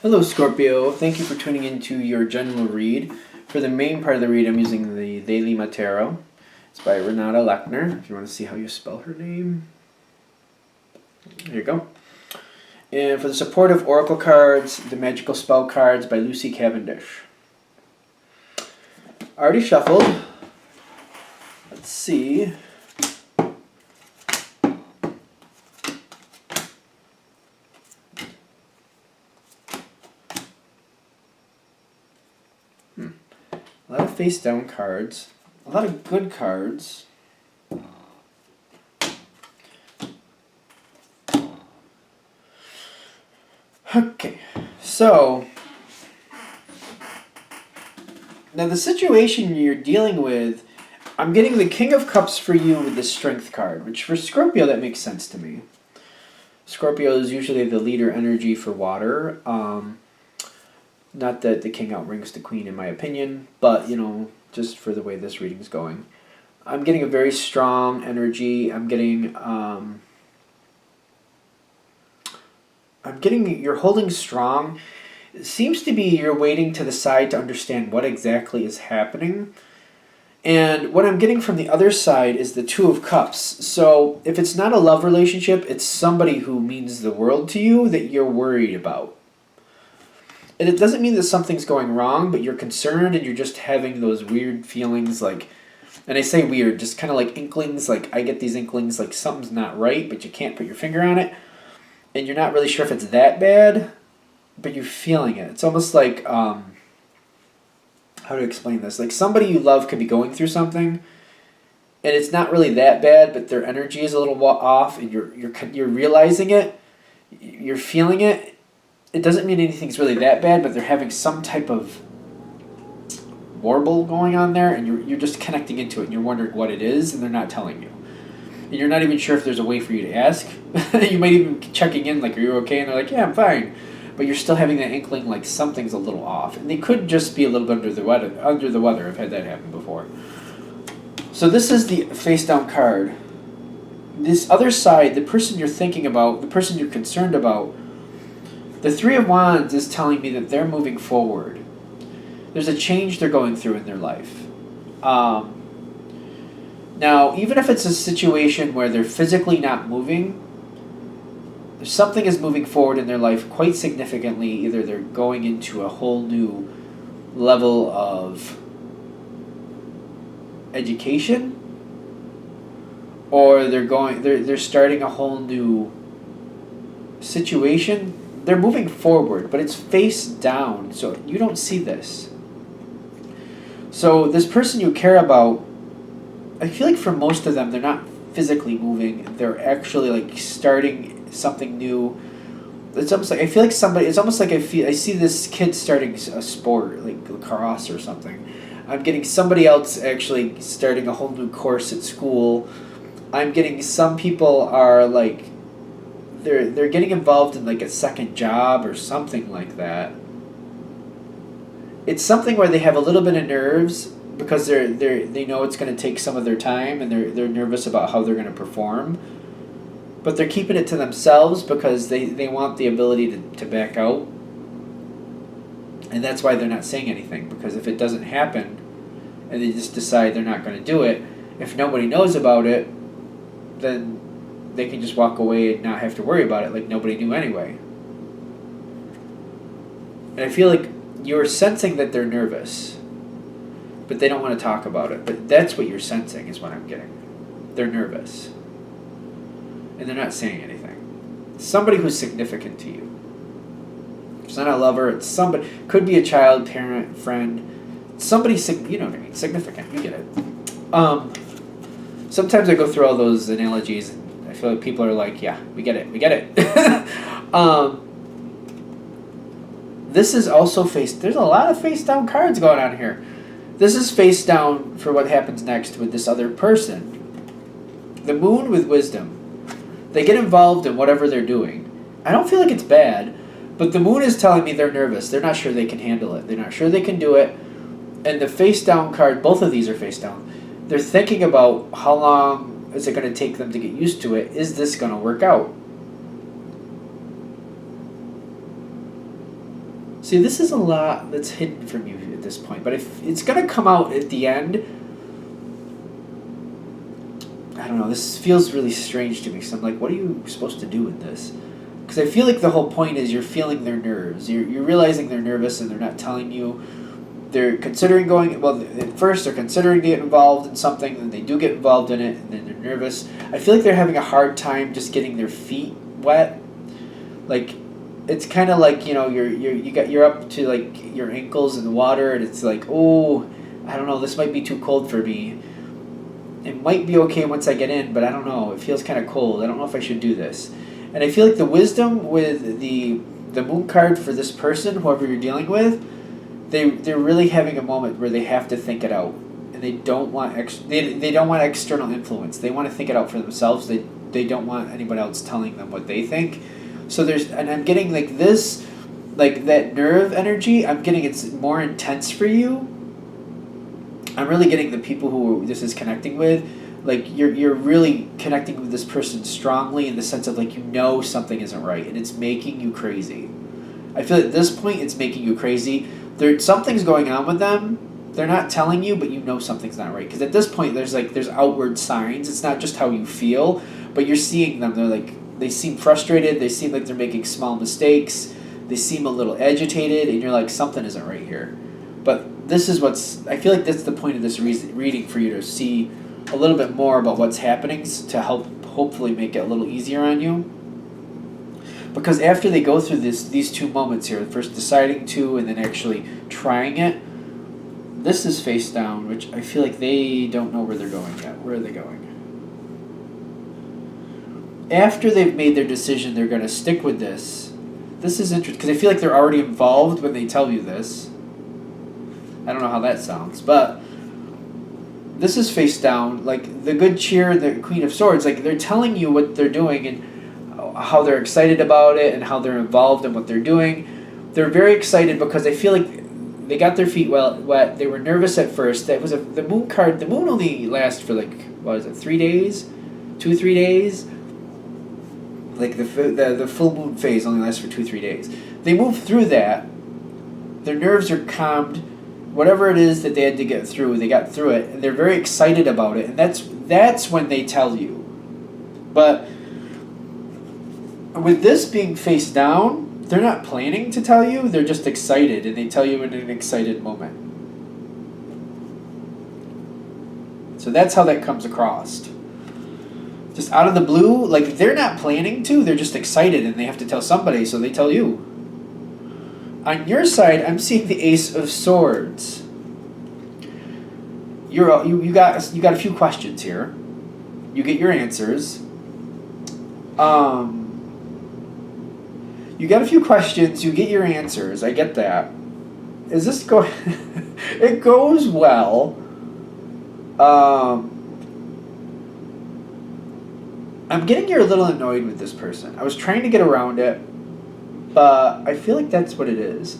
Hello, Scorpio. Thank you for tuning into your general read. For the main part of the read, I'm using the Daily Tarot. It's by Renata Lechner. If you want to see how you spell her name, here you go. And for the supportive oracle cards, the magical spell cards by Lucy Cavendish. Already shuffled. Let's see. A lot of face down cards. A lot of good cards. Okay, so now the situation you're dealing with, I'm getting the King of Cups for you with the Strength card, which for Scorpio that makes sense to me. Scorpio is usually the leader energy for water. Not that the King outranks the Queen in my opinion, but just for the way this reading's going. I'm getting a very strong energy. I'm getting you're holding strong. It seems to be you're waiting to the side to understand what exactly is happening. And what I'm getting from the other side is the Two of Cups. So if it's not a love relationship, it's somebody who means the world to you that you're worried about. And it doesn't mean that something's going wrong, but you're concerned and you're just having those weird feelings like, and I say weird, just kind of like inklings, like I get these inklings like something's not right, but you can't put your finger on it. And you're not really sure if it's that bad, but you're feeling it. It's almost like, how to explain this? Like somebody you love could be going through something, and it's not really that bad, but their energy is a little off, and you're realizing it, you're feeling it. It doesn't mean anything's really that bad, but they're having some type of warble going on there, and you're just connecting into it, and you're wondering what it is, and they're not telling you. And you're not even sure if there's a way for you to ask. You might even be checking in, like, are you okay? And they're like, yeah, I'm fine. But you're still having that inkling like something's a little off. And they could just be a little bit under the weather. I've had that happen before. So this is the face down card. This other side, the person you're thinking about, the person you're concerned about, the Three of Wands is telling me that they're moving forward. There's a change they're going through in their life. Now, even if it's a situation where they're physically not moving, something is moving forward in their life quite significantly. Either they're going into a whole new level of education, or they're starting a whole new situation. They're moving forward, but it's face down, so you don't see this. So this person you care about, I feel like for most of them, they're not physically moving. They're actually like starting something new. It's almost like I feel like somebody. It's almost like I see this kid starting a sport like lacrosse or something. I'm getting somebody else actually starting a whole new course at school. I'm getting some people are like they're getting involved in like a second job or something like that. It's something where they have a little bit of nerves because they know it's going to take some of their time, and they're nervous about how they're going to perform. But they're keeping it to themselves because they want the ability to back out. And that's why they're not saying anything, because if it doesn't happen and they just decide they're not going to do it, if nobody knows about it, then they can just walk away and not have to worry about it like nobody knew anyway. And I feel like you're sensing that they're nervous, but they don't want to talk about it. But that's what you're sensing is what I'm getting. They're nervous. And they're not saying anything. Somebody who's significant to you. It's not a lover, it's somebody. Could be a child, parent, friend. Somebody, you know what I mean, significant. You get it. Sometimes I go through all those analogies, and I feel like people are like, yeah, we get it. This is also there's a lot of face down cards going on here. This is face down for what happens next with this other person. The Moon with Wisdom. They get involved in whatever they're doing. I don't feel like it's bad, but the Moon is telling me they're nervous. They're not sure they can handle it. They're not sure they can do it. And the face down card, both of these are face down. They're thinking about how long is it going to take them to get used to it. Is this going to work out? See, this is a lot that's hidden from you at this point, but if it's gonna come out at the end, I don't know. This feels really strange to me. So I'm like, what are you supposed to do with this? Because I feel like the whole point is you're feeling their nerves. You're realizing they're nervous and they're not telling you. They're considering going. Well, at first they're considering getting involved in something, then they do get involved in it, and then they're nervous. I feel like they're having a hard time just getting their feet wet. Like, it's kind of like, you're up to like your ankles in the water, and it's like, oh, I don't know. This might be too cold for me. It might be okay once I get in, but I don't know. It feels kind of cold. I don't know if I should do this. And I feel like the wisdom with the moon card for this person, whoever you're dealing with, they're really having a moment where they have to think it out, and they don't want they don't want external influence. They want to think it out for themselves. They don't want anybody else telling them what they think. So and I'm getting like this, like that nerve energy. I'm getting it's more intense for you. I'm really getting the people who this is connecting with, like you're really connecting with this person strongly in the sense of like something isn't right and it's making you crazy. I feel at this point it's making you crazy. Something's going on with them. They're not telling you, but something's not right. Because at this point there's outward signs. It's not just how you feel, but you're seeing them. They seem frustrated. They seem like they're making small mistakes. They seem a little agitated, and you're like, something isn't right here. But this is I feel like that's the point of this reading, for you to see a little bit more about what's happening to help hopefully make it a little easier on you. Because after they go through these two moments here, first deciding to and then actually trying it, this is face down, which I feel like they don't know where they're going yet. Where are they going? After they've made their decision, they're going to stick with this. This is interesting, because I feel like they're already involved when they tell you this. I don't know how that sounds, but this is face down. Like the good cheer, the Queen of Swords, like they're telling you what they're doing and how they're excited about it and how they're involved in what they're doing. They're very excited because they feel like they got their feet wet. They were nervous at first. That was the moon card. The moon only lasts for 3 days, 2-3 days. Like the full moon phase only lasts for 2-3 days. They move through that. Their nerves are calmed. Whatever it is that they had to get through, they got through it, and they're very excited about it, and that's when they tell you. But with this being face down, they're not planning to tell you, they're just excited, and they tell you in an excited moment. So that's how that comes across. Just out of the blue, like they're not planning to, they're just excited, and they have to tell somebody, so they tell you. On your side, I'm seeing the Ace of Swords. You got a few questions here. You get your answers. You got a few questions. You get your answers. I get that. Is this going? It goes well. I'm getting you're a little annoyed with this person. I was trying to get around it. But I feel like that's what it is.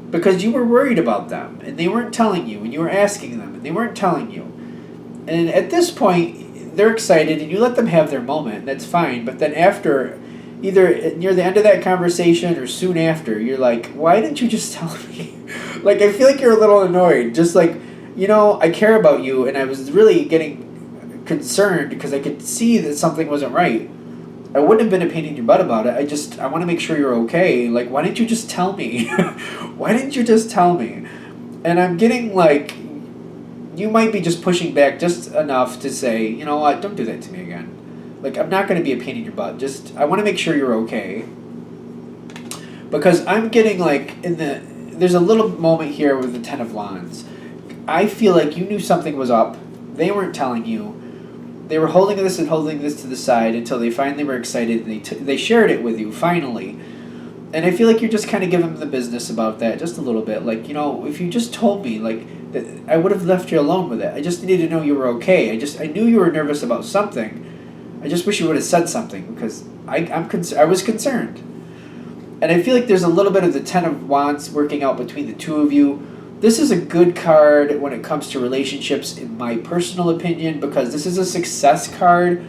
Because you were worried about them, and they weren't telling you, and you were asking them, and they weren't telling you. And at this point, they're excited, and you let them have their moment, and that's fine. But then after, either near the end of that conversation or soon after, you're like, why didn't you just tell me? Like, I feel like you're a little annoyed. Just like, I care about you, and I was really getting concerned because I could see that something wasn't right. I wouldn't have been a pain in your butt about it. I want to make sure you're okay. Like, why didn't you just tell me? Why didn't you just tell me? And I'm getting like, you might be just pushing back just enough to say, you know what, don't do that to me again. Like, I'm not going to be a pain in your butt. I want to make sure you're okay. Because I'm getting like, there's a little moment here with the Ten of Wands. I feel like you knew something was up. They weren't telling you. They were holding this to the side until they finally were excited and they shared it with you, finally. And I feel like you're just kind of giving them the business about that, just a little bit. Like, if you just told me, like, I would have left you alone with it. I just needed to know you were okay. I knew you were nervous about something. I just wish you would have said something because I was concerned. And I feel like there's a little bit of the Ten of Wands working out between the two of you. This is a good card when it comes to relationships, in my personal opinion, because this is a success card.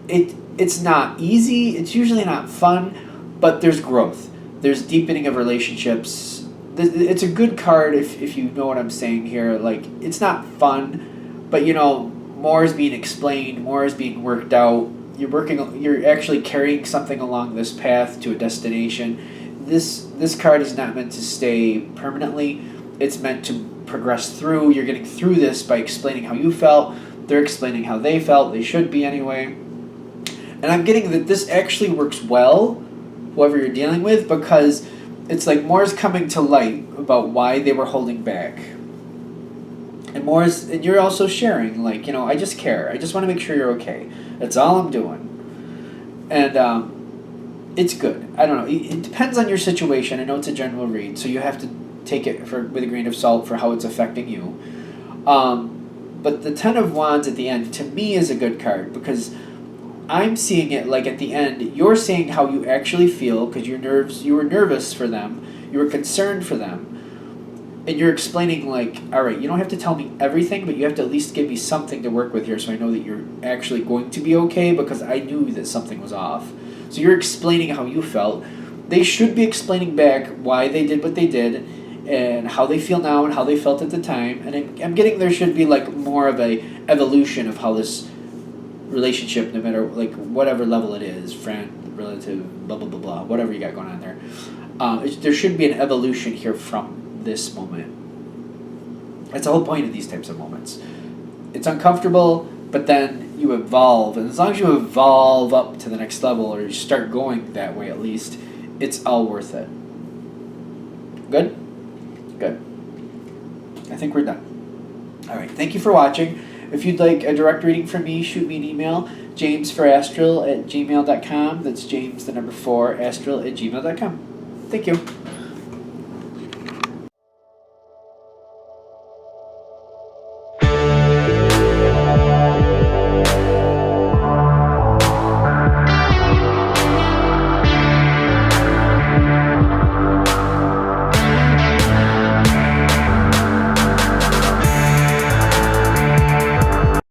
It's not easy. It's usually not fun, but there's growth. There's deepening of relationships. It's a good card if you know what I'm saying here. Like, it's not fun, but more is being explained, more is being worked out. You're actually carrying something along this path to a destination. This card is not meant to stay permanently. It's meant to progress through. You're getting through this by explaining how you felt. They're explaining how they felt. They should be anyway. And I'm getting that this actually works well, whoever you're dealing with, because it's like more is coming to light about why they were holding back. And you're also sharing, like, I just care. I just want to make sure you're okay. That's all I'm doing. And it's good. I don't know. It depends on your situation. I know it's a general read, so you have to take it with a grain of salt for how it's affecting you. But the Ten of Wands at the end, to me, is a good card because I'm seeing it like at the end, you're saying how you actually feel because you were nervous for them, you were concerned for them, and you're explaining like, all right, you don't have to tell me everything, but you have to at least give me something to work with here so I know that you're actually going to be okay because I knew that something was off. So you're explaining how you felt. They should be explaining back why they did what they did and how they feel now and how they felt at the time. And I'm getting there should be like more of a evolution of how this relationship, no matter like whatever level it is, friend, relative, blah blah blah blah, whatever you got going on there, there should be an evolution here from this moment. That's the whole point of these types of moments. It's uncomfortable, but then you evolve, and as long as you evolve up to the next level or you start going that way at least, it's all worth it. Good? Good. I think we're done. All right, thank you for watching. If you'd like a direct reading from me, shoot me an email, jamesforastral@gmail.com. That's James, the number 4, astral@gmail.com. Thank you.